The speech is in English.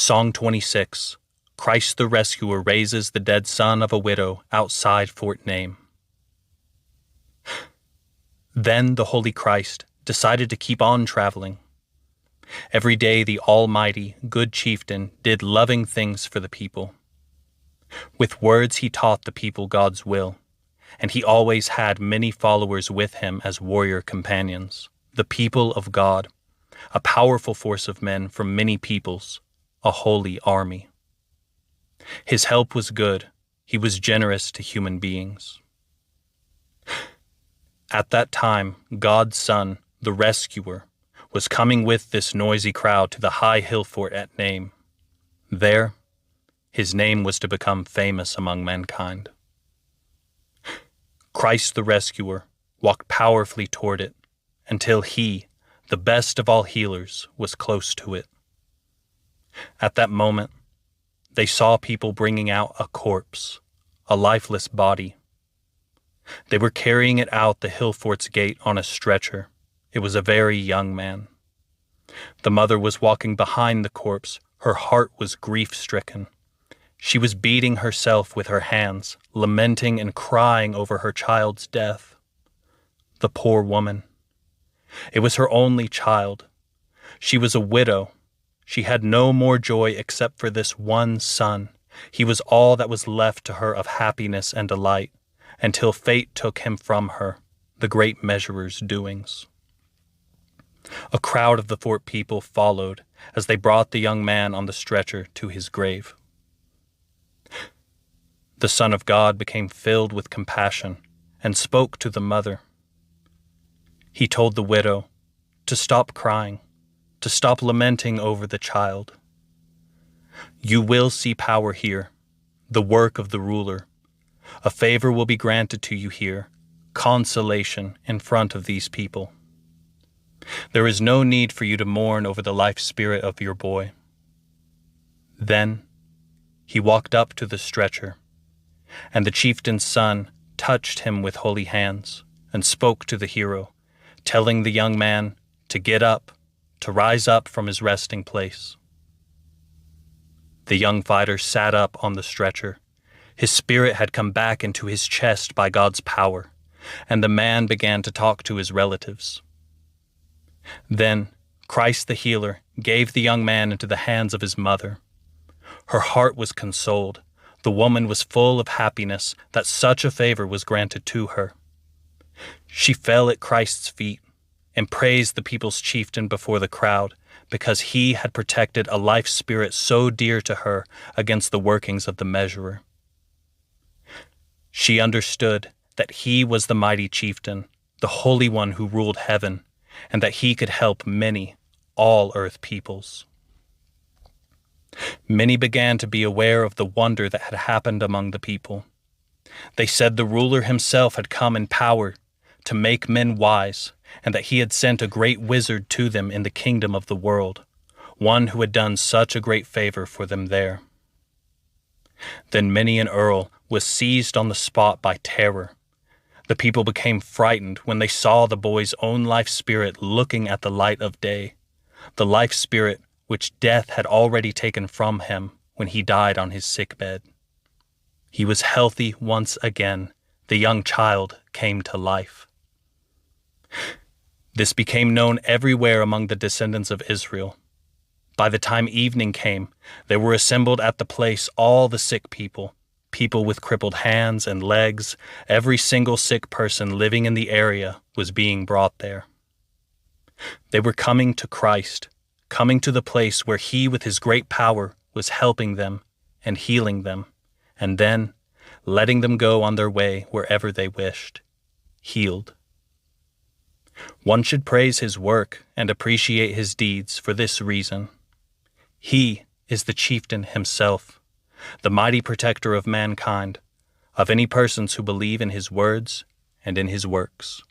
Song 26. Christ the Rescuer raises the dead son of a widow outside Fort Name. Then the Holy Christ decided to keep on traveling. Every day the almighty, good chieftain did loving things for the people. With words he taught the people God's will, and he always had many followers with him as warrior companions, the people of God, a powerful force of men from many peoples, a holy army. His help was good. He was generous to human beings. At that time, God's Son, the Rescuer, was coming with this noisy crowd to the high hill fort at Name. There, his name was to become famous among mankind. Christ the Rescuer walked powerfully toward it until he, the best of all healers, was close to it. At that moment, they saw people bringing out a corpse, a lifeless body. They were carrying it out the hill fort's gate on a stretcher. It was a very young man. The mother was walking behind the corpse. Her heart was grief-stricken. She was beating herself with her hands, lamenting and crying over her child's death. The poor woman. It was her only child. She was a widow. She had no more joy except for this one son. He was all that was left to her of happiness and delight, until fate took him from her, the great measurer's doings. A crowd of the fort people followed as they brought the young man on the stretcher to his grave. The Son of God became filled with compassion and spoke to the mother. He told the widow to stop crying, to stop lamenting over the child. You will see power here, the work of the ruler. A favor will be granted to you here, consolation in front of these people. There is no need for you to mourn over the life spirit of your boy. Then he walked up to the stretcher, and the chieftain's son touched him with holy hands and spoke to the hero, telling the young man to get up, to rise up from his resting place. The young fighter sat up on the stretcher. His spirit had come back into his chest by God's power, and the man began to talk to his relatives. Then Christ the healer gave the young man into the hands of his mother. Her heart was consoled. The woman was full of happiness that such a favor was granted to her. She fell at Christ's feet and praised the people's chieftain before the crowd, because he had protected a life spirit so dear to her against the workings of the measurer. She understood that he was the mighty chieftain, the Holy One who ruled heaven, and that he could help many, all earth peoples. Many began to be aware of the wonder that had happened among the people. They said the ruler himself had come in power to make men wise, and that he had sent a great wizard to them in the kingdom of the world, one who had done such a great favor for them there. Then many an earl was seized on the spot by terror. The people became frightened when they saw the boy's own life spirit looking at the light of day, the life spirit which death had already taken from him when he died on his sick bed. He was healthy once again. The young child came to life. This became known everywhere among the descendants of Israel. By the time evening came, there were assembled at the place all the sick people, people with crippled hands and legs. Every single sick person living in the area was being brought there. They were coming to Christ, coming to the place where he with his great power was helping them and healing them, and then letting them go on their way wherever they wished, healed. One should praise his work and appreciate his deeds for this reason. He is the chieftain himself, the mighty protector of mankind, of any persons who believe in his words and in his works.